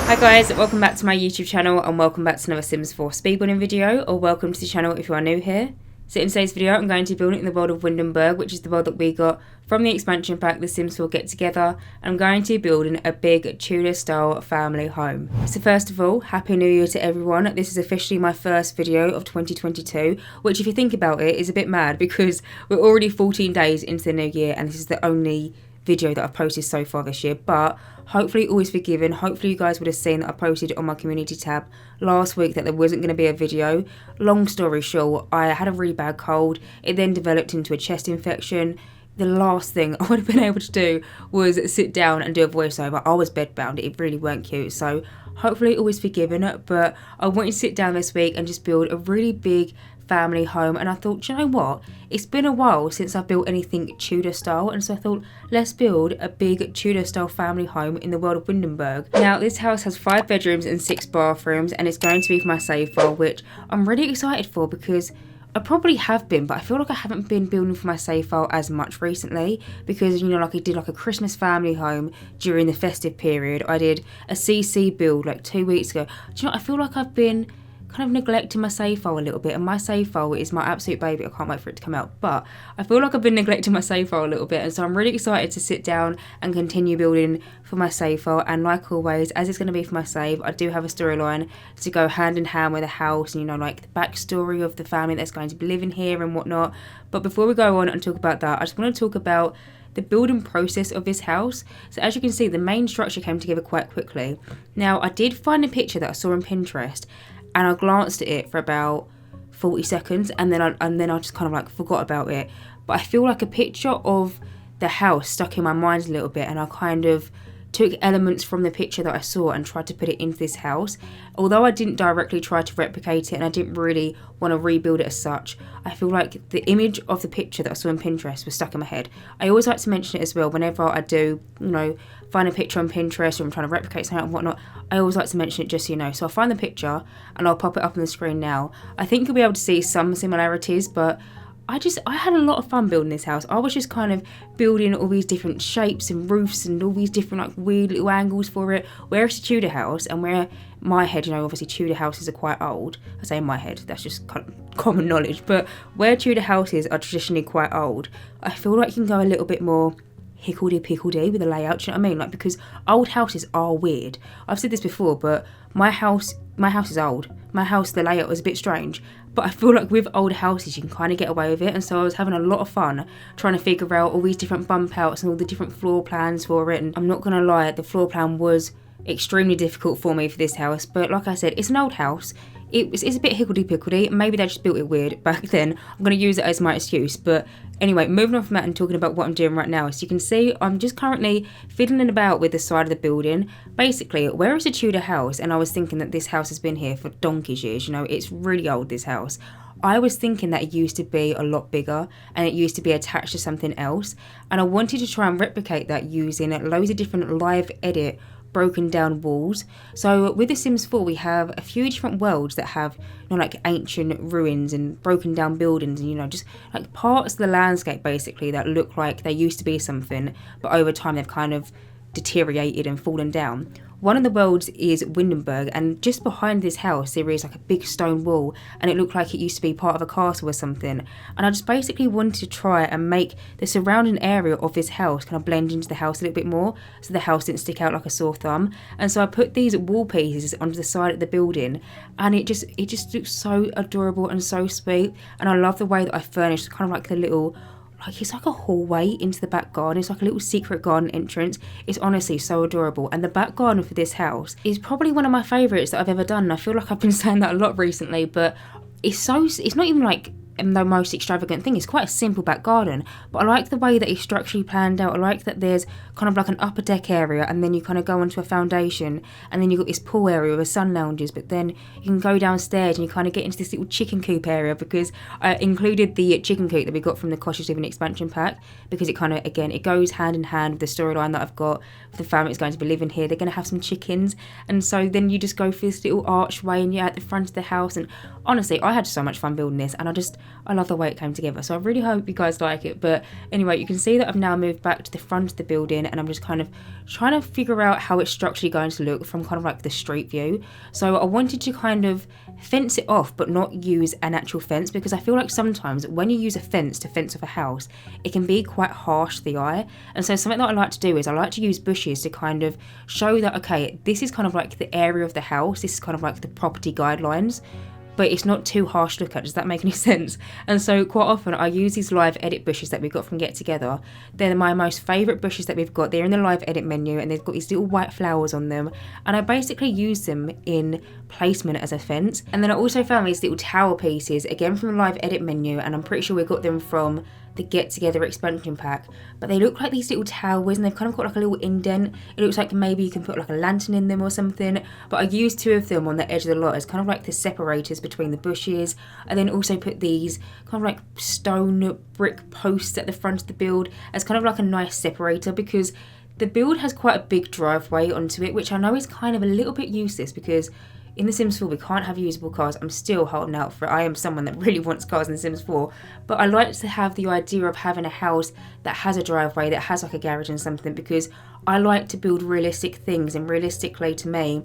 Hi guys, welcome back to my YouTube channel and welcome back to another Sims 4 speedrunning video, or welcome to the channel if you are new here. So in today's video I'm going to build it in the world of Windenburg, which is the world that we got from the expansion pack The Sims 4 Get Together. I'm going to be building a big Tudor style family home. So first of all, Happy New Year to everyone. This is officially my first video of 2022, which if you think about it is a bit mad because we're already 14 days into the new year and this is the only video that I've posted so far this year, but hopefully always forgiven. Hopefully you guys would have seen that I posted on my community tab last week that there wasn't going to be a video. Long story short, I had a really bad cold. It then developed into a chest infection. The last thing I would have been able to do was sit down and do a voiceover. I was bedbound. It really weren't cute, so hopefully always forgiven. But I wanted to sit down this week and just build a really big family home, and I thought, you know what, it's been a while since I've built anything Tudor style, and so I thought let's build a big Tudor style family home in the world of Windenburg. Now this house has 5 bedrooms and 6 bathrooms, and it's going to be for my save file, which I'm really excited for because I probably have been, but I feel like I haven't been building for my save file as much recently because, you know, like I did like a Christmas family home during the festive period. I did a CC build like 2 weeks ago. Do you know, I feel like I've been kind of neglecting my save file a little bit, and my save file is my absolute baby. I can't wait for it to come out, but I feel like I've been neglecting my save file a little bit, and so I'm really excited to sit down and continue building for my save file. And like always, as it's going to be for my save, I do have a storyline to go hand in hand with the house and, you know, like the backstory of the family that's going to be living here and whatnot. But before we go on and talk about that, I just want to talk about the building process of this house. So as you can see, the main structure came together quite quickly. Now I did find a picture that I saw on Pinterest, and I glanced at it for about 40 seconds and then I just kind of like forgot about it. But I feel like a picture of the house stuck in my mind a little bit, and I kind of took elements from the picture that I saw and tried to put it into this house. Although I didn't directly try to replicate it and I didn't really want to rebuild it as such, I feel like the image of the picture that I saw on Pinterest was stuck in my head. I always like to mention it as well whenever I do, you know, find a picture on Pinterest or I'm trying to replicate something and whatnot. I always like to mention it just so you know. So I'll find the picture and I'll pop it up on the screen now. I think you'll be able to see some similarities, but I had a lot of fun building this house. I was just kind of building all these different shapes and roofs and all these different like weird little angles for it. Where it's a Tudor house and where my head, you know, obviously Tudor houses are quite old. I say my head, that's just kind of common knowledge. But where Tudor houses are traditionally quite old, I feel like you can go a little bit more hickledy-pickledy with the layout, you know what I mean? Like, because old houses are weird. I've said this before, but my house is old. My house, the layout was a bit strange, but I feel like with old houses you can kind of get away with it, and so I was having a lot of fun trying to figure out all these different bump outs and all the different floor plans for it. And I'm not gonna lie, the floor plan was extremely difficult for me for this house, but like I said, it's an old house. It's a bit hickledy-pickledy. Maybe they just built it weird back then. I'm going to use it as my excuse. But anyway, moving on from that and talking about what I'm doing right now. So you can see I'm just currently fiddling about with the side of the building. Basically, where is a Tudor house? And I was thinking that this house has been here for donkey's years. You know, it's really old, this house. I was thinking that it used to be a lot bigger and it used to be attached to something else. And I wanted to try and replicate that using loads of different live edit broken down walls. So with The Sims 4 we have a few different worlds that have, you know, like ancient ruins and broken down buildings and, you know, just like parts of the landscape basically that look like they used to be something, but over time they've kind of deteriorated and fallen down. One of the worlds is Windenburg, and just behind this house there is like a big stone wall, and it looked like it used to be part of a castle or something. And I just basically wanted to try and make the surrounding area of this house kind of blend into the house a little bit more, so the house didn't stick out like a sore thumb. And so I put these wall pieces onto the side of the building, and it just looks so adorable and so sweet. And I love the way that I furnished kind of like the little, like it's like a hallway into the back garden. It's like a little secret garden entrance. It's honestly so adorable. And the back garden for this house is probably one of my favourites that I've ever done. And I feel like I've been saying that a lot recently, but it's not even like the most extravagant thing. It's quite a simple back garden, but I like the way that it's structurally planned out. I like that there's kind of like an upper deck area, and then you kind of go onto a foundation, and then you've got this pool area with sun lounges, but then you can go downstairs and you kind of get into this little chicken coop area, because I included the chicken coop that we got from the Cottage Living expansion pack, because it kind of, again, it goes hand in hand with the storyline that I've got for the family that's going to be living here. They're going to have some chickens, and so then you just go through this little archway and you're at the front of the house. And honestly, I had so much fun building this, and I just I love the way it came together. So I really hope you guys like it. But anyway, you can see that I've now moved back to the front of the building, and I'm just kind of trying to figure out how it's structurally going to look from kind of like the street view. So I wanted to kind of fence it off but not use an actual fence, because I feel like sometimes when you use a fence to fence off a house, it can be quite harsh to the eye. And so something that I like to do is I like to use bushes to kind of show that, okay, this is kind of like the area of the house, this is kind of like the property guidelines, but it's not too harsh to look at. Does that make any sense? And so quite often I use these live edit bushes that we got from Get Together. They're my most favourite bushes that we've got. They're in the live edit menu, and they've got these little white flowers on them, and I basically use them in placement as a fence. And then I also found these little tower pieces, again from the live edit menu, and I'm pretty sure we got them from the Get Together expansion pack, but they look like these little towers, and they've kind of got like a little indent. It looks like maybe you can put like a lantern in them or something, but I used 2 of them on the edge of the lot as kind of like the separators between the bushes. I then also put these kind of like stone brick posts at the front of the build as kind of like a nice separator, because the build has quite a big driveway onto it, which I know is kind of a little bit useless because in The Sims 4 we can't have usable cars. I'm still holding out for it. I am someone that really wants cars in The Sims 4, but I like to have the idea of having a house that has a driveway, that has like a garage and something, because I like to build realistic things, and realistically to me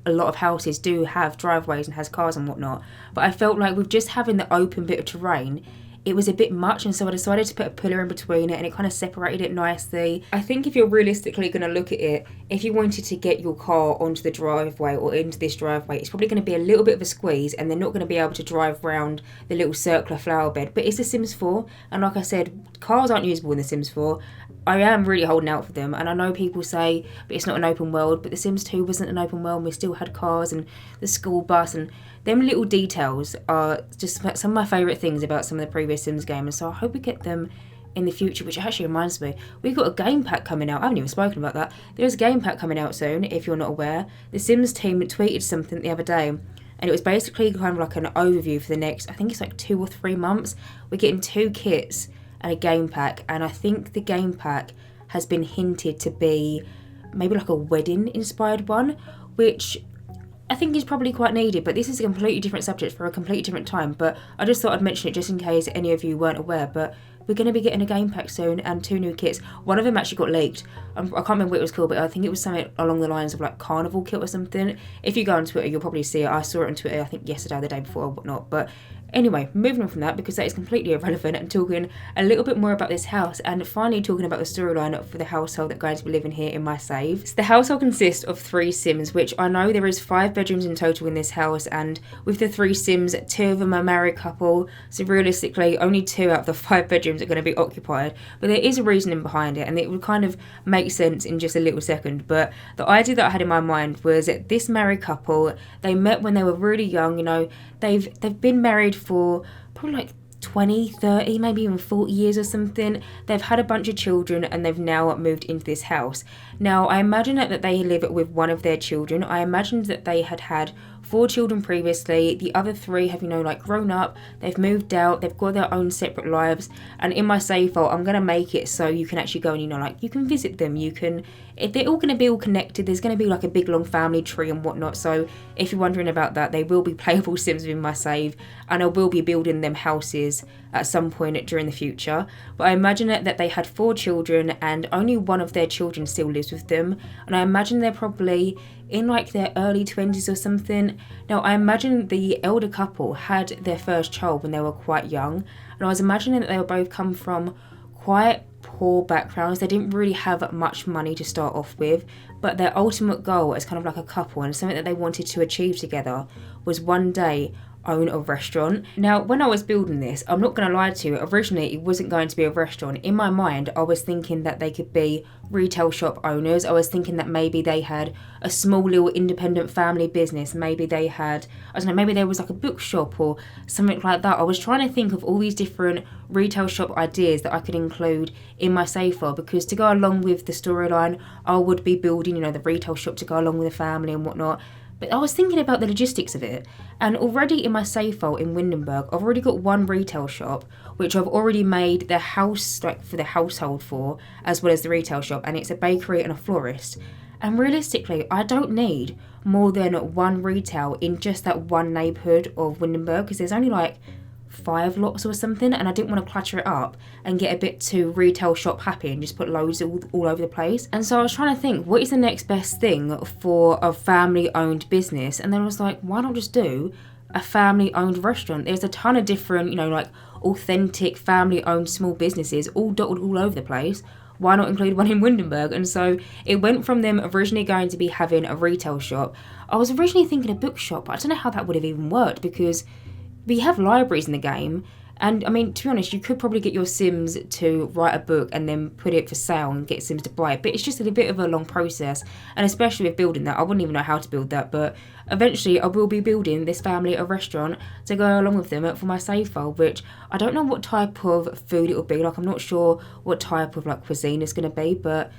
a lot of houses do have driveways and has cars and whatnot. But I felt like with just having the open bit of terrain, it was a bit much, and so I decided to put a pillar in between it, and it kind of separated it nicely. I think if you're realistically going to look at it, if you wanted to get your car onto the driveway or into this driveway, it's probably going to be a little bit of a squeeze, and they're not going to be able to drive around the little circular flower bed. But it's The Sims 4, and like I said, cars aren't usable in The Sims 4. I am really holding out for them, and I know people say, but it's not an open world, but The Sims 2 wasn't an open world, and we still had cars and the school bus, and them little details are just some of my favourite things about some of the previous Sims games, and so I hope we get them in the future, which actually reminds me, we've got a game pack coming out. I haven't even spoken about that. There's a game pack coming out soon, if you're not aware. The Sims team tweeted something the other day, and it was basically kind of like an overview for the next, I think it's like 2 or 3 months. We're getting 2 kits and a game pack, and I think the game pack has been hinted to be maybe like a wedding inspired one, which I think is probably quite needed, but this is a completely different subject for a completely different time. But I just thought I'd mention it just in case any of you weren't aware. But we're going to be getting a game pack soon and 2 new kits. One of them actually got leaked. I can't remember what it was called, but I think it was something along the lines of like Carnival kit or something. If you go on Twitter, you'll probably see it. I saw it on Twitter, I think yesterday or the day before or whatnot. But anyway, moving on from that, because that is completely irrelevant, and talking a little bit more about this house, and finally talking about the storyline for the household that's going to be living here in my save. So the household consists of 3 Sims, which I know there is 5 bedrooms in total in this house, and with the 3 Sims, 2 of them are married couple, so realistically only 2 out of the 5 bedrooms are going to be occupied. But there is a reasoning behind it, and it would kind of make sense in just a little second. But the idea that I had in my mind was that this married couple, they met when they were really young. You know, they've been married for probably like 20, 30, maybe even 40 years or something. They've had a bunch of children, and they've now moved into this house. Now, I imagine that they live with one of their children. I imagined that they had 4 children previously. The other 3 have, like grown up, they've moved out, they've got their own separate lives. And in my save file, I'm going to make it so you can actually go and, like you can visit them. You can, if they're all going to be all connected, there's going to be like a big long family tree and whatnot. So if you're wondering about that, they will be playable Sims within my save, and I will be building them houses at some point during the future. But I imagine that they had 4 children, and only one of their children still lives with them. And I imagine they're probably in like their early 20s or something. Now, I imagine the elder couple had their first child when they were quite young, and I was imagining that they were both come from quite poor backgrounds. They didn't really have much money to start off with, but their ultimate goal as kind of like a couple, and something that they wanted to achieve together, was one day own a restaurant. Now, when I was building this, I'm not going to lie to you, originally it wasn't going to be a restaurant. In my mind, I was thinking that they could be retail shop owners. I was thinking that maybe they had a small little independent family business. Maybe they had, I don't know, maybe there was like a bookshop or something like that. I was trying to think of all these different retail shop ideas that I could include in my save file, because to go along with the storyline, I would be building, the retail shop to go along with the family and whatnot. But I was thinking about the logistics of it, and already in my save file in Windenburg, I've already got 1 retail shop, which I've already made the house, like for the household for, as well as the retail shop, and it's a bakery and a florist. And realistically, I don't need more than 1 retail in just that one neighbourhood of Windenburg, because there's only like 5 lots or something, and I didn't want to clutter it up and get a bit too retail shop happy and just put loads all over the place. And so I was trying to think, what is the next best thing for a family owned business? And then I was like, why not just do a family owned restaurant? There's a ton of different, like authentic family owned small businesses all dotted all over the place. Why not include one in Windenburg? And so it went from them originally going to be having a retail shop. I was originally thinking a bookshop, but I don't know how that would have even worked, because we have libraries in the game. And I mean, to be honest, you could probably get your Sims to write a book and then put it for sale and get Sims to buy it. But it's just a bit of a long process. And especially with building that, I wouldn't even know how to build that. But eventually I will be building this family a restaurant to go along with them for my save file, which I don't know what type of food it will be. Like, I'm not sure what type of like cuisine it's going to be, but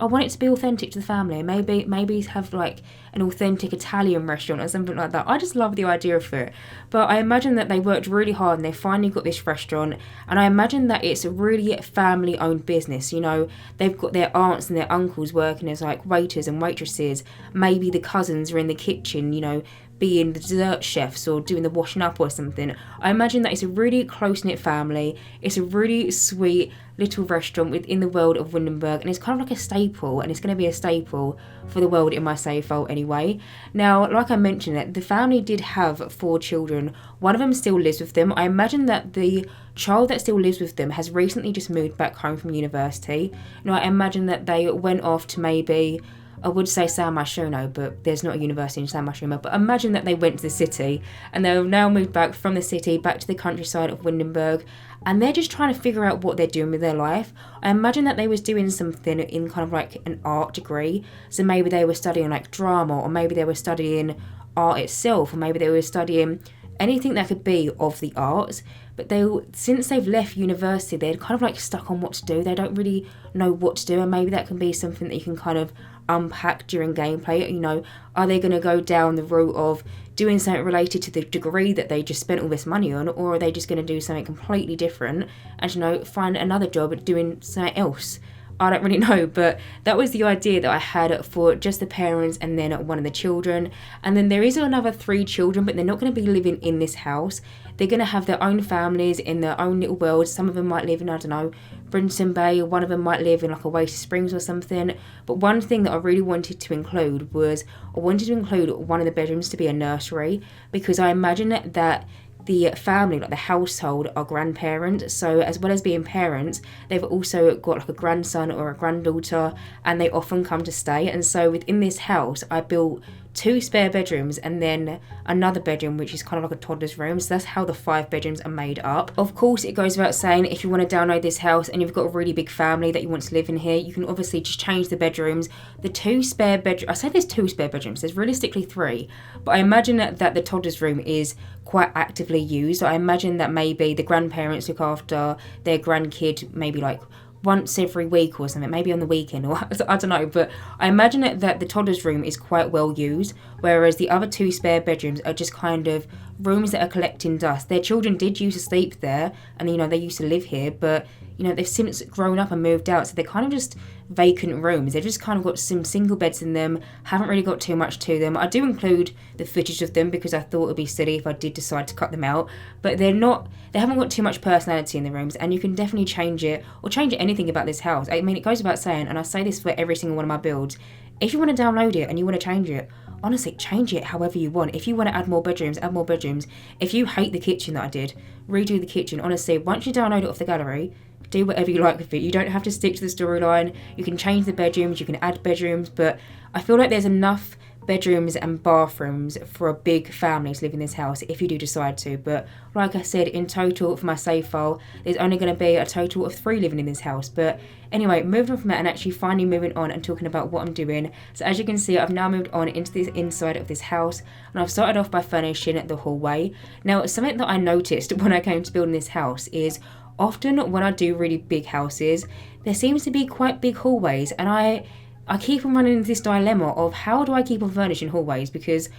I want it to be authentic to the family. Maybe have like an authentic Italian restaurant or something like that. I just love the idea of it. But I imagine that they worked really hard and they finally got this restaurant. And I imagine that it's a really family owned business. They've got their aunts and their uncles working as like waiters and waitresses. Maybe the cousins are in the kitchen, being the dessert chefs or doing the washing up or something. I imagine that it's a really close-knit family. It's a really sweet little restaurant within the world of Windenburg, and it's kind of like a staple, and it's going to be a staple for the world in my save file anyway. Now, like I mentioned, the family did have 4 children. One of them still lives with them. I imagine that the child that still lives with them has recently just moved back home from university. Now, I imagine that they went off to maybe, I would say San Moschino, but there's not a university in San Moschino. But imagine that they went to the city and they've now moved back from the city back to the countryside of Windenburg, and they're just trying to figure out what they're doing with their life. I imagine that they was doing something in kind of like an art degree. So maybe they were studying like drama, or maybe they were studying art itself, or maybe they were studying anything that could be of the arts. But since they've left university, they're kind of like stuck on what to do. They don't really know what to do, and maybe that can be something that you can kind of unpack during gameplay. Are they going to go down the route of doing something related to the degree that they just spent all this money on, or are they just going to do something completely different and find another job at doing something else? I don't really know, but that was the idea that I had for just the parents and then one of the children. And then there is another 3 children, but they're not going to be living in this house. They're going to have their own families in their own little world. Some of them might live in, I don't know, Brinton Bay. One of them might live in like Oasis Springs or something. But one thing that I really wanted to include was I wanted to include one of the bedrooms to be a nursery, because I imagine that the family, like the household, are grandparents. So as well as being parents, they've also got like a grandson or a granddaughter, and they often come to stay. And so within this house, I built 2 spare bedrooms and then another bedroom, which is kind of like a toddler's room. So that's how the 5 bedrooms are made up. Of course, it goes without saying, if you want to download this house and you've got a really big family that you want to live in here, you can obviously just change the bedrooms. The 2 spare bedrooms, I say there's 2 spare bedrooms, there's realistically 3, but I imagine that the toddler's room is quite actively used. I imagine that maybe the grandparents look after their grandkid maybe like once every week or something, maybe on the weekend, or I don't know, but I imagine that the toddler's room is quite well used, whereas the other 2 spare bedrooms are just kind of rooms that are collecting dust. Their children did used to sleep there, and they used to live here, but they've since grown up and moved out, so they're kind of just vacant rooms. They've just kind of got some single beds in them, haven't really got too much to them. I do include the footage of them because I thought it would be silly if I did decide to cut them out, but they haven't got too much personality in the rooms, and you can definitely change it, or change anything about this house. I mean, it goes without saying, and I say this for every single one of my builds, if you want to download it and you want to change it, honestly, change it however you want. If you want to add more bedrooms, add more bedrooms. If you hate the kitchen that I did, redo the kitchen. Honestly, once you download it off the gallery, do whatever you like with it. You don't have to stick to the storyline. You can change the bedrooms, you can add bedrooms, but I feel like there's enough bedrooms and bathrooms for a big family to live in this house if you do decide to. But like I said, in total for my save file, there's only going to be a total of 3 living in this house. But anyway, moving on from that and actually finally moving on and talking about what I'm doing. So as you can see, I've now moved on into the inside of this house, and I've started off by furnishing the hallway. Now, something that I noticed when I came to building this house is often when I do really big houses, there seems to be quite big hallways, and I keep on running into this dilemma of how do I keep on furnishing hallways, because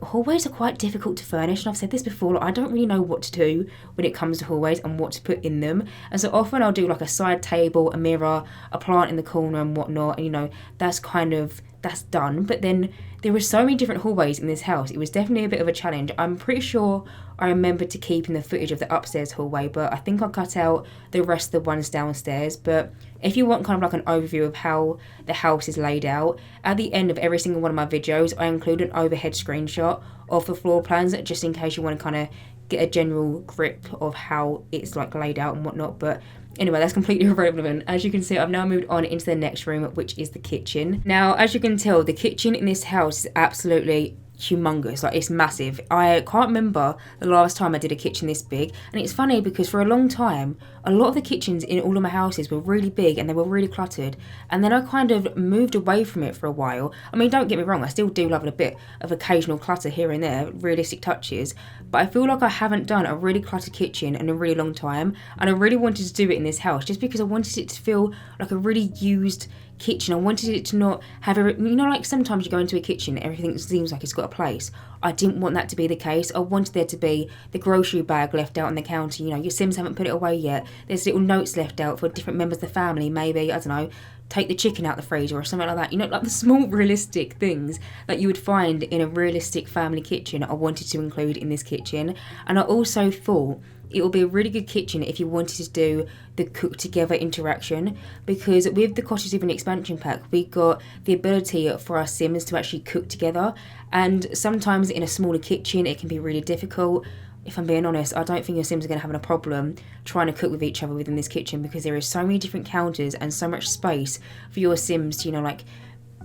hallways are quite difficult to furnish, and I've said this before, I don't really know what to do when it comes to hallways and what to put in them. And so often I'll do like a side table, a mirror, a plant in the corner and whatnot, and that's kind of that's done. But then there were so many different hallways in this house. It was definitely a bit of a challenge. I'm pretty sure I remembered to keep in the footage of the upstairs hallway, but I think I cut out the rest of the ones downstairs. But if you want kind of like an overview of how the house is laid out, at the end of every single one of my videos, I include an overhead screenshot of the floor plans, just in case you want to kind of get a general grip of how it's like laid out and whatnot. But anyway, that's completely irrelevant. As you can see, I've now moved on into the next room, which is the kitchen. Now, as you can tell, the kitchen in this house is absolutely humongous. Like, it's massive. I can't remember the last time I did a kitchen this big, and it's funny because for a long time a lot of the kitchens in all of my houses were really big and they were really cluttered, and then I kind of moved away from it for a while. I mean, don't get me wrong, I still do love a bit of occasional clutter here and there, realistic touches, but I feel like I haven't done a really cluttered kitchen in a really long time, and I really wanted to do it in this house just because I wanted it to feel like a really used kitchen. I wanted it to not have like sometimes you go into a kitchen, everything seems like it's got a place. I didn't want that to be the case. I wanted there to be the grocery bag left out on the counter, your Sims haven't put it away yet, there's little notes left out for different members of the family, maybe, I don't know, take the chicken out the freezer or something like that, like the small realistic things that you would find in a realistic family kitchen. I wanted to include in this kitchen. And I also thought it will be a really good kitchen if you wanted to do the cook together interaction, because with the Cottage Living expansion pack we got the ability for our Sims to actually cook together, and sometimes in a smaller kitchen it can be really difficult. If I'm being honest, I don't think your Sims are going to have a problem trying to cook with each other within this kitchen, because there is so many different counters and so much space for your Sims to like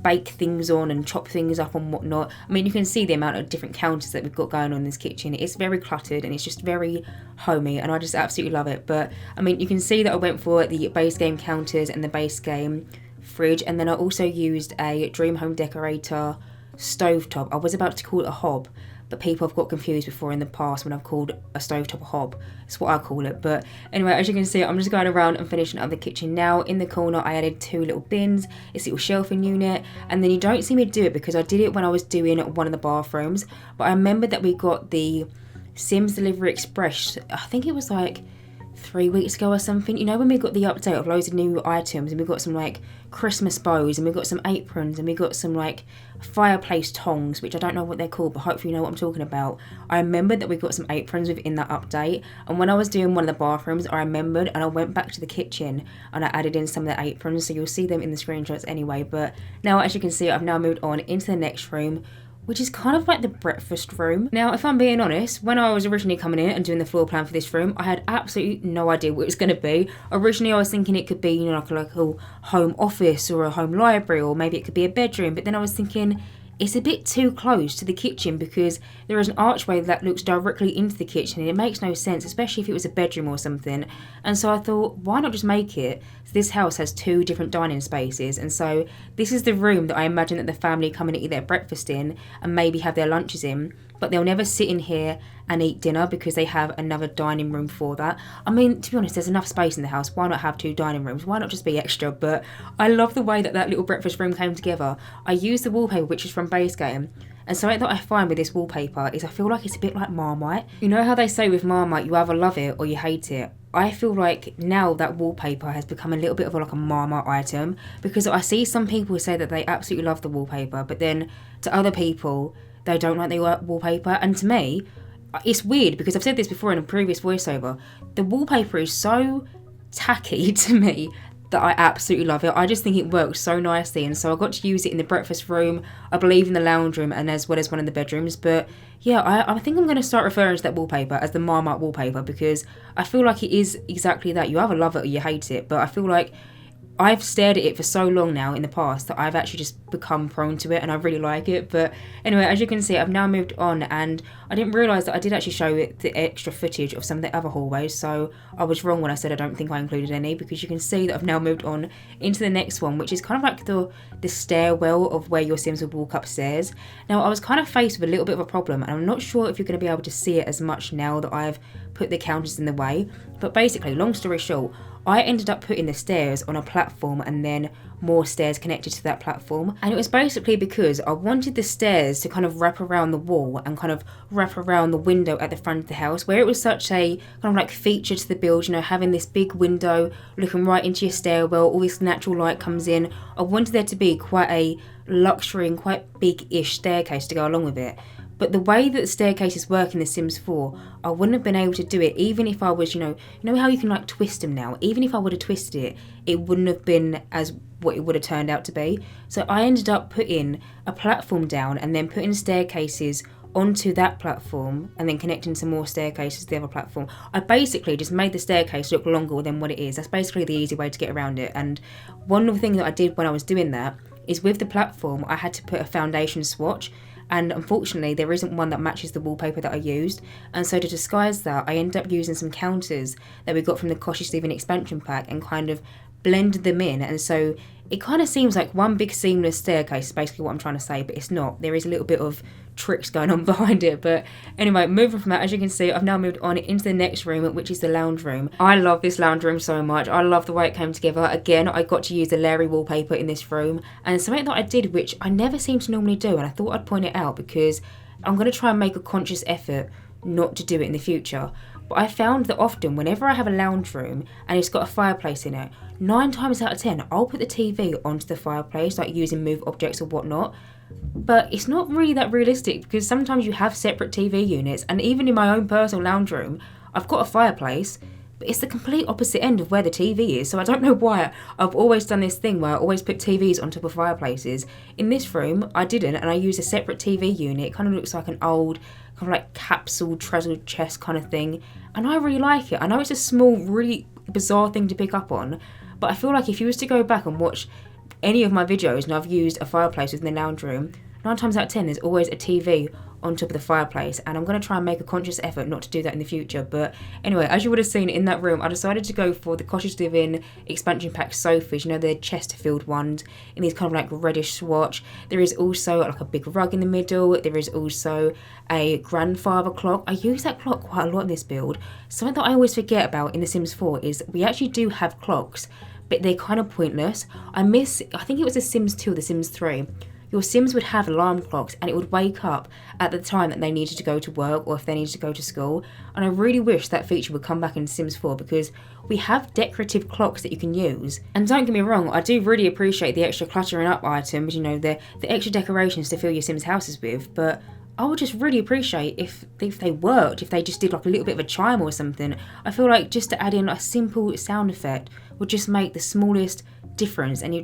bake things on and chop things up and whatnot. I mean, you can see the amount of different counters that we've got going on in this kitchen. It's very cluttered and it's just very homey, and I just absolutely love it. But I mean, you can see that I went for the base game counters and the base game fridge, and then I also used a Dream Home Decorator stovetop. I was about to call it a hob, but people have got confused before in the past when I've called a stovetop a hob. It's what I call it. But anyway, as you can see, I'm just going around and finishing up the kitchen now. In the corner, I added 2 little bins, this little shelving unit, and then you don't see me do it because I did it when I was doing one of the bathrooms. But I remember that we got the Sims Delivery Express, I think it was like 3 weeks ago or something. When we got the update of loads of new items, and we got some like Christmas bows, and we got some aprons, and we got some like fireplace tongs, which I don't know what they're called, but hopefully you know what I'm talking about. I remembered that we got some aprons within that update, and when I was doing one of the bathrooms, I remembered and I went back to the kitchen and I added in some of the aprons, so you'll see them in the screenshots anyway. But now, as you can see, I've now moved on into the next room, which is kind of like the breakfast room. Now, if I'm being honest, when I was originally coming in and doing the floor plan for this room, I had absolutely no idea what it was going to be. Originally, I was thinking it could be, like a home office or a home library, or maybe it could be a bedroom. But then I was thinking, it's a bit too close to the kitchen because there is an archway that looks directly into the kitchen, and it makes no sense, especially if it was a bedroom or something. And so I thought, why not just make it so this house has 2 different dining spaces? And so this is the room that I imagine that the family come and eat their breakfast in and maybe have their lunches in, but they'll never sit in here and eat dinner because they have another dining room for that. I mean, to be honest, there's enough space in the house. Why not have 2 dining rooms? Why not just be extra? But I love the way that that little breakfast room came together. I used the wallpaper, which is from base game. And something that I find with this wallpaper is I feel like it's a bit like Marmite. You know how they say with Marmite, you either love it or you hate it? I feel like now that wallpaper has become a little bit of like a Marmite item, because I see some people say that they absolutely love the wallpaper, but then to other people, they don't like the wallpaper. And to me, it's weird because I've said this before in a previous voiceover, the wallpaper is so tacky to me that I absolutely love it. I just think it works so nicely, and so I got to use it in the breakfast room, I believe in the lounge room, and as well as one of the bedrooms. But yeah, I think I'm going to start referring to that wallpaper as the Marmite wallpaper, because I feel like it is exactly that. You either love it or you hate it, but I feel like I've stared at it for so long now in the past that I've actually just become prone to it, and I really like it. But anyway, as you can see, I've now moved on, and I didn't realise that I did actually show it the extra footage of some of the other hallways, so I was wrong when I said I don't think I included any, because you can see that I've now moved on into the next one, which is kind of like the stairwell of where your Sims would walk upstairs. Now, I was kind of faced with a little bit of a problem, and I'm not sure if you're going to be able to see it as much now that I've put the counters in the way. But basically, long story short, I ended up putting the stairs on a platform and then more stairs connected to that platform. And it was basically because I wanted the stairs to kind of wrap around the wall and kind of wrap around the window at the front of the house, where it was such a kind of like feature to the build, you know, having this big window looking right into your stairwell, all this natural light comes in. I wanted there to be quite a luxury and quite big-ish staircase to go along with it. But the way that the staircases work in The Sims 4, I wouldn't have been able to do it even if I was, you know how you can like twist them now? Even if I would have twisted it, it wouldn't have been as what it would have turned out to be. So I ended up putting a platform down and then putting staircases onto that platform and then connecting some more staircases to the other platform. I basically just made the staircase look longer than what it is. That's basically the easy way to get around it. And one of the things that I did when I was doing that is with the platform, I had to put a foundation swatch. And unfortunately there isn't one that matches the wallpaper that I used, and so to disguise that I ended up using some counters that we got from the Cottage Living expansion pack and kind of blended them in, and so it kind of seems like one big seamless staircase is basically what I'm trying to say, but it's not. There is a little bit of tricks going on behind it. But anyway, moving from that, as you can see, I've now moved on into the next room, which is the lounge room. I love this lounge room so much. I love the way it came together. Again, I got to use the Larry wallpaper in this room, and something that I did which I never seem to normally do, and I thought I'd point it out because I'm going to try and make a conscious effort not to do it in the future. But I found that often whenever I have a lounge room and it's got a fireplace in it, 9 times out of 10 I'll put the TV onto the fireplace, like using move objects or whatnot. But it's not really that realistic because sometimes you have separate TV units, and even in my own personal lounge room I've got a fireplace, but it's the complete opposite end of where the TV is. So I don't know why I've always done this thing where I always put TVs on top of fireplaces. In this room I didn't, and I used a separate TV unit. It kind of looks like an old kind of like capsule treasure chest kind of thing, and I really like it. I know it's a small, really bizarre thing to pick up on, but I feel like if you was to go back and watch any of my videos and I've used a fireplace within the lounge room, 9 times out of 10 there's always a TV on top of the fireplace, and I'm going to try and make a conscious effort not to do that in the future. But anyway, as you would have seen in that room, I decided to go for the Cottage Living expansion pack sofas, you know, the Chesterfield ones in these kind of like reddish swatch. There is also like a big rug in the middle. There is also a grandfather clock. I use that clock quite a lot in this build. Something that I always forget about in The Sims 4 is we actually do have clocks, but they're kind of pointless. I think it was The Sims 2 or The Sims 3. Your Sims would have alarm clocks and it would wake up at the time that they needed to go to work or if they needed to go to school. And I really wish that feature would come back in Sims 4 because we have decorative clocks that you can use. And don't get me wrong, I do really appreciate the extra cluttering up items, you know, the extra decorations to fill your Sims houses with, but I would just really appreciate if they worked, if they just did like a little bit of a chime or something. I feel like just to add in a simple sound effect would just make the smallest difference, and it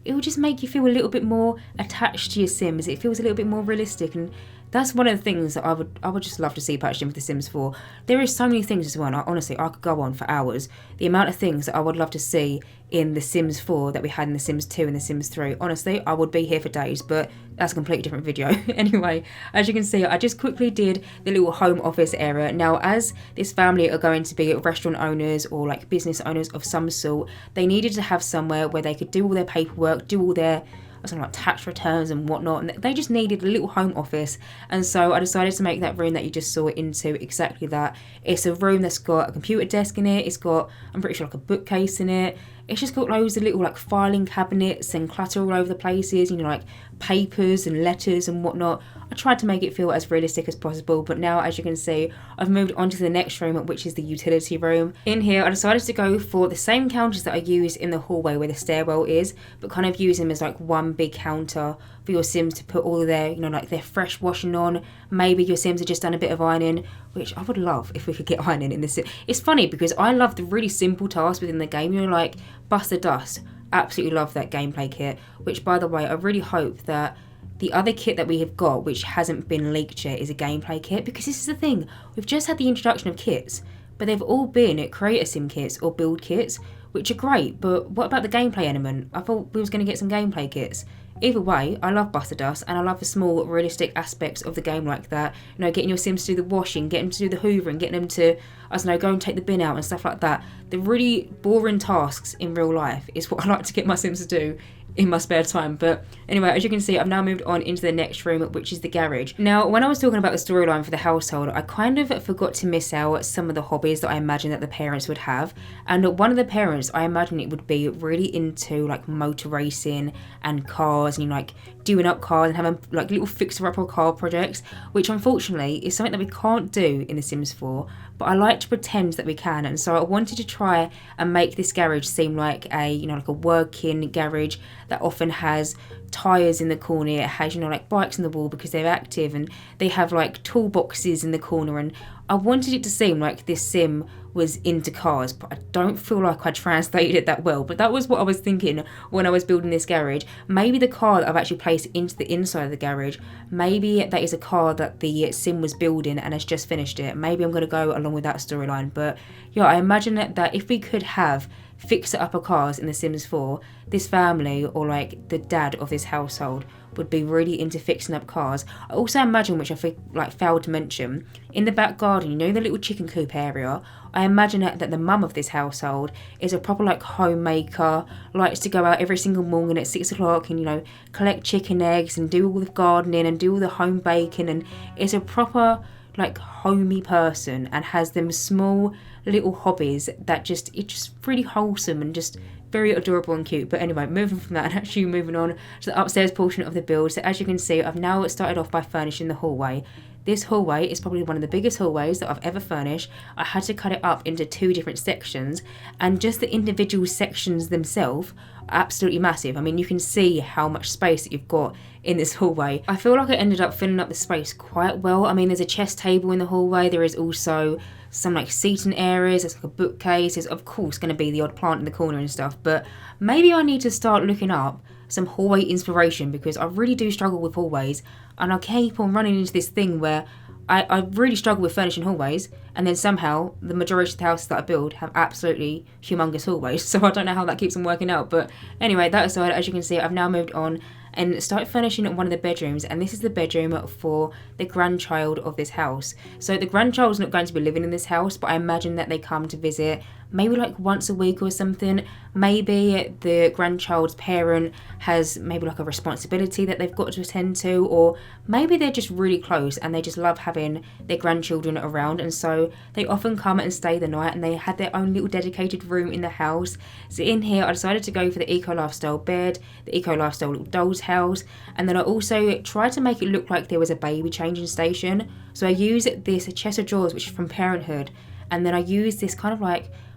would just make you feel a little bit more attached to your Sims. It feels a little bit more realistic, and that's one of the things that I would just love to see patched in for The Sims 4. There is so many things as well, and honestly I could go on for hours. The amount of things that I would love to see in The Sims 4 that we had in The Sims 2 and The Sims 3. Honestly, I would be here for days, but that's a completely different video. Anyway, as you can see, I just quickly did the little home office area. Now, as this family are going to be restaurant owners or like business owners of some sort, they needed to have somewhere where they could do all their paperwork, do all their something like tax returns and whatnot, and they just needed a little home office. And so I decided to make that room that you just saw into exactly that. It's a room that's got a computer desk in it. It's got, I'm pretty sure, like a bookcase in it. It's just got loads of little like filing cabinets and clutter all over the places, you know, like papers and letters and whatnot. I tried to make it feel as realistic as possible, but now, as you can see, I've moved on to the next room, which is the utility room. In here, I decided to go for the same counters that I used in the hallway where the stairwell is, but kind of use them as like one big counter for your Sims to put all of their, you know, like their fresh washing on. Maybe your Sims have just done a bit of ironing, which I would love if we could get ironing in this. It's funny because I love the really simple tasks within the game, you know, like bust the dust. Absolutely love that gameplay kit, which, by the way, I really hope that the other kit that we have got, which hasn't been leaked yet, is a gameplay kit, because this is the thing, we've just had the introduction of kits, but they've all been creator sim kits or build kits, which are great, but what about the gameplay element? I thought we was going to get some gameplay kits. Either way, I love Buster Dust, and I love the small, realistic aspects of the game like that. You know, getting your Sims to do the washing, getting them to do the hoovering, getting them to, I don't know, go and take the bin out and stuff like that. The really boring tasks in real life is what I like to get my Sims to do in my spare time. But anyway, as you can see, I've now moved on into the next room, which is the garage. Now, when I was talking about the storyline for the household, I kind of forgot to miss out some of the hobbies that I imagine that the parents would have. And one of the parents, I imagine it would be really into like motor racing and cars, and like doing up cars and having like little fixer-upper car projects, which unfortunately is something that we can't do in The Sims 4, but I like to pretend that we can. And so I wanted to try and make this garage seem like a, like a working garage that often has tyres in the corner. It has, like bikes in the wall because they're active, and they have like toolboxes in the corner. And I wanted it to seem like this sim was into cars, but I don't feel like I translated it that well. But that was what I was thinking when I was building this garage. Maybe the car that I've actually placed into the inside of the garage, maybe that is a car that the sim was building and has just finished it. Maybe I'm going to go along with that storyline. But yeah, I imagine that if we could have fixer-upper cars in The Sims 4, this family, or like the dad of this household, would be really into fixing up cars. I also imagine, which I think failed to mention, in the back garden, the little chicken coop area, I imagine that the mum of this household is a proper homemaker, likes to go out every single morning at 6 o'clock and collect chicken eggs and do all the gardening and do all the home baking, and is a proper homey person and has them small little hobbies that it's just really wholesome and just very adorable and cute. But anyway, moving from that and actually moving on to the upstairs portion of the build. So as you can see, I've now started off by furnishing the hallway. This hallway is probably one of the biggest hallways that I've ever furnished. I had to cut it up into 2 different sections, and just the individual sections themselves are absolutely massive. I mean, you can see how much space that you've got in this hallway. I feel like I ended up filling up the space quite well. I mean, there's a chess table in the hallway. There is also some seating areas. There's a bookcase. There's of course going to be the odd plant in the corner and stuff, but maybe I need to start looking up some hallway inspiration, because I really do struggle with hallways, and I keep on running into this thing where I really struggle with furnishing hallways, and then somehow the majority of the houses that I build have absolutely humongous hallways, so I don't know how that keeps on working out. But anyway, that aside, as you can see, I've now moved on and started furnishing one of the bedrooms, and this is the bedroom for the grandchild of this house. So the grandchild's not going to be living in this house, but I imagine that they come to visit maybe once a week or something. Maybe the grandchild's parent has maybe a responsibility that they've got to attend to, or maybe they're just really close and they just love having their grandchildren around, and so they often come and stay the night, and they had their own little dedicated room in the house. So in here I decided to go for the eco lifestyle bed, the eco lifestyle little doll's house, and then I also tried to make it look like there was a baby changing station. So I used this chest of drawers, which is from Parenthood, and then I used this kind of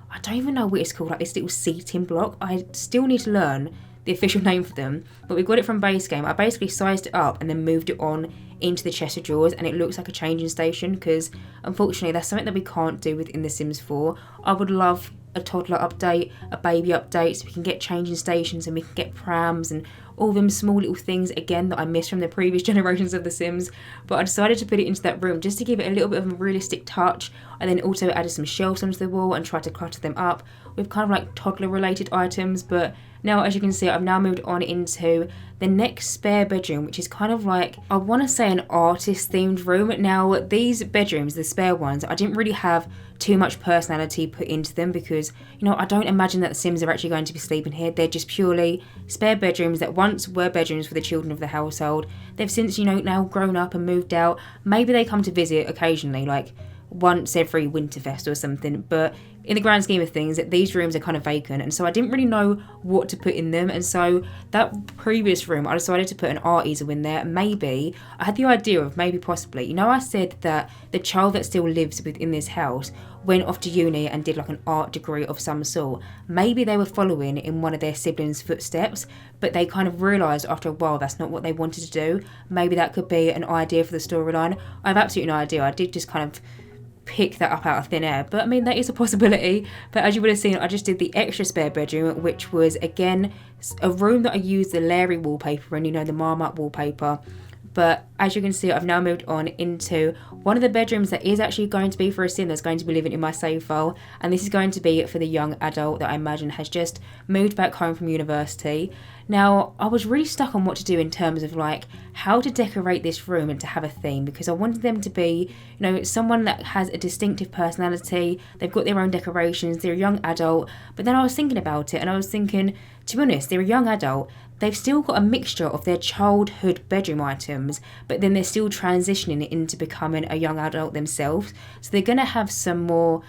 I don't even know what it's called, this little seating block. I still need to learn the official name for them, but we got it from base game. I basically sized it up and then moved it on into the chest of drawers, and it looks like a changing station, because unfortunately that's something that we can't do within The Sims 4. I would love a toddler update, a baby update, so we can get changing stations and we can get prams and all them small little things again that I missed from the previous generations of The Sims. But I decided to put it into that room just to give it a little bit of a realistic touch. I then also added some shelves onto the wall and tried to clutter them up with kind of toddler related items. But now, as you can see, I've now moved on into the next spare bedroom, which is kind of I want to say an artist themed room. Now these bedrooms, the spare ones, I didn't really have too much personality put into them, because I don't imagine that the Sims are actually going to be sleeping here. They're just purely spare bedrooms that once were bedrooms for the children of the household. They've since now grown up and moved out. Maybe they come to visit occasionally, once every Winterfest or something, but in the grand scheme of things, these rooms are kind of vacant, and so I didn't really know what to put in them. And so that previous room, I decided to put an art easel in there. Maybe I had the idea of possibly, I said that the child that still lives within this house went off to uni and did an art degree of some sort. Maybe they were following in one of their siblings' footsteps, but they kind of realised after a while that's not what they wanted to do. Maybe that could be an idea for the storyline. I have absolutely no idea. I did just kind of pick that up out of thin air, but I mean, that is a possibility. But as you would have seen, I just did the extra spare bedroom, which was again a room that I used the Larry wallpaper and the Marmite wallpaper. But as you can see, I've now moved on into one of the bedrooms that is actually going to be for a Sim that's going to be living in my save file, and this is going to be for the young adult that I imagine has just moved back home from university. Now, I was really stuck on what to do in terms of how to decorate this room and to have a theme, because I wanted them to be, someone that has a distinctive personality. They've got their own decorations, they're a young adult. But then I was thinking about it and I was thinking, to be honest, they're a young adult. they've still got a mixture of their childhood bedroom items, but then they're still transitioning into becoming a young adult themselves. So they're going to have some more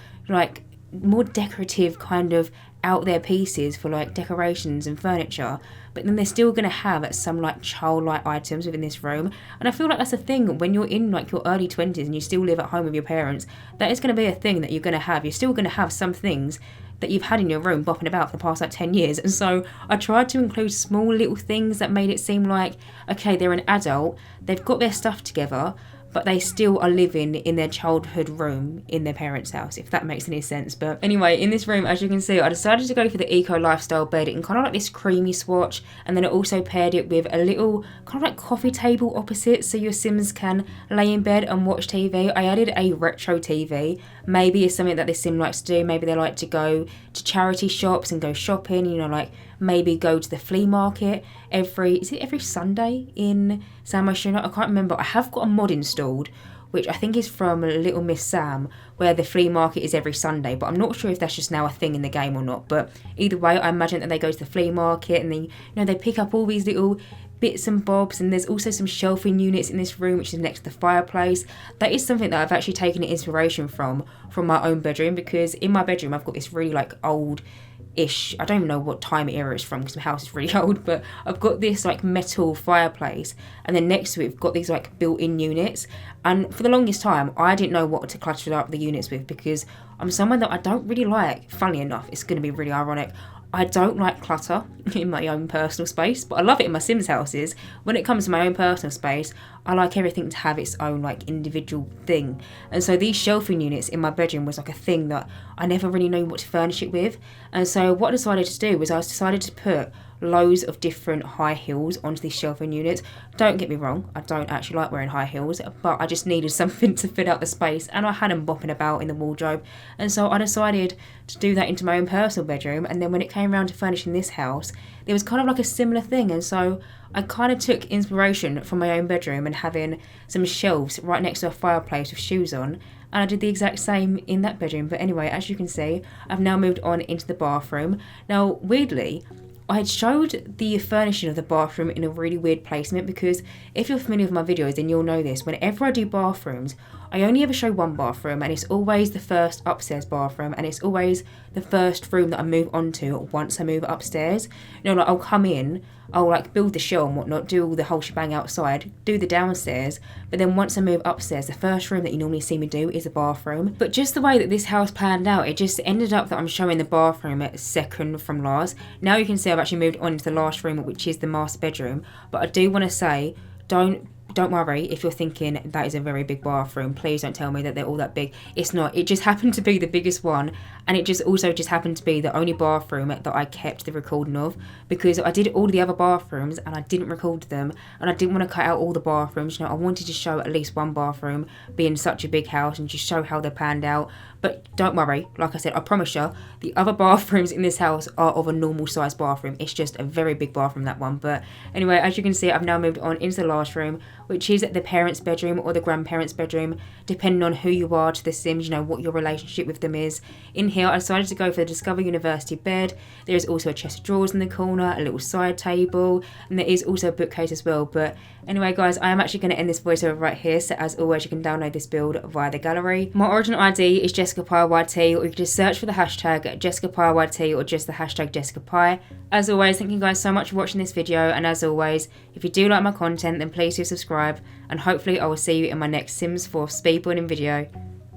decorative kind of out there pieces for like decorations and furniture, but then they're still going to have some like childlike items within this room. And I feel like that's a thing when you're in like your early 20s and you still live at home with your parents. That is going to be a thing that you're going to have. You're still going to have some things that you've had in your room bopping about for the past like 10 years. And so I tried to include small little things that made it seem like, okay, they're an adult, they've got their stuff together, but they still are living in their childhood room in their parents' house, if that makes any sense. But anyway, in this room, as you can see, I decided to go for the eco lifestyle bed in kind of like this creamy swatch, and then I also paired it with a little kind of like coffee table opposite, so your Sims can lay in bed and watch TV. I added a retro TV. Maybe it's something that the Sim likes to do. Maybe they like to go to charity shops and go shopping, you know, like maybe go to the flea market every Sunday in San Moschino? I can't remember. I have got a mod installed, which I think is from Little Miss Sam, where the flea market is every Sunday, but I'm not sure if that's just now a thing in the game or not. But either way, I imagine that they go to the flea market and then, you know, they pick up all these little bits and bobs, and there's also some shelving units in this room which is next to the fireplace. That is something that I've actually taken inspiration from my own bedroom, because in my bedroom I've got this really like old-ish, I don't even know what time era it's from because my house is really old, but I've got this like metal fireplace, and then next to it we've got these like built-in units. And for the longest time I didn't know what to clutter up the units with, because I'm someone that I don't really like, funny enough, it's going to be really ironic, I don't like clutter in my own personal space, but I love it in my Sims houses. When it comes to my own personal space, I like everything to have its own like individual thing. And so these shelving units in my bedroom was like a thing that I never really knew what to furnish it with. And so what I decided to do was I decided to put loads of different high heels onto these shelving units. Don't get me wrong, I don't actually like wearing high heels, but I just needed something to fill out the space, and I had them bopping about in the wardrobe. And so I decided to do that into my own personal bedroom. And then when it came around to furnishing this house, there was kind of like a similar thing. And so I kind of took inspiration from my own bedroom and having some shelves right next to a fireplace with shoes on, and I did the exact same in that bedroom. But anyway, as you can see, I've now moved on into the bathroom. Now, weirdly, I had showed the furnishing of the bathroom in a really weird placement, because if you're familiar with my videos then you'll know this. Whenever I do bathrooms, I only ever show one bathroom, and it's always the first upstairs bathroom, and it's always the first room that I move on to once I move upstairs. You know, like I'll come in, I'll like build the shell and whatnot, do all the whole shebang outside, do the downstairs, but then once I move upstairs, the first room that you normally see me do is a bathroom. But just the way that this house planned out, it just ended up that I'm showing the bathroom at second from last. Now you can see I've actually moved on into the last room, which is the master bedroom. But I do want to say, don't worry if you're thinking that is a very big bathroom. Please don't tell me that they're all that big. It's not. It just happened to be the biggest one, and it just happened to be the only bathroom that I kept the recording of, because I did all the other bathrooms and I didn't record them, and I didn't want to cut out all the bathrooms. You know, I wanted to show at least one bathroom, being such a big house, and just show how they're planned out. But don't worry, like I said, I promise you, the other bathrooms in this house are of a normal size bathroom. It's just a very big bathroom, that one. But anyway, as you can see, I've now moved on into the last room, which is the parents' bedroom or the grandparents' bedroom, depending on who you are to the Sims, you know, what your relationship with them is. In here, I decided to go for the Discover University bed. There is also a chest of drawers in the corner, a little side table, and there is also a bookcase as well. But anyway, guys, I am actually going to end this voiceover right here. So as always, you can download this build via the gallery. My origin ID is JessicapieYT, or you can just search for the hashtag JessicapieYT or just the hashtag Jessicapie. As always, thank you guys so much for watching this video, and as always, if you do like my content, then please do subscribe, and hopefully I will see you in my next Sims 4 speedbuilding video.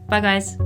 Bye guys!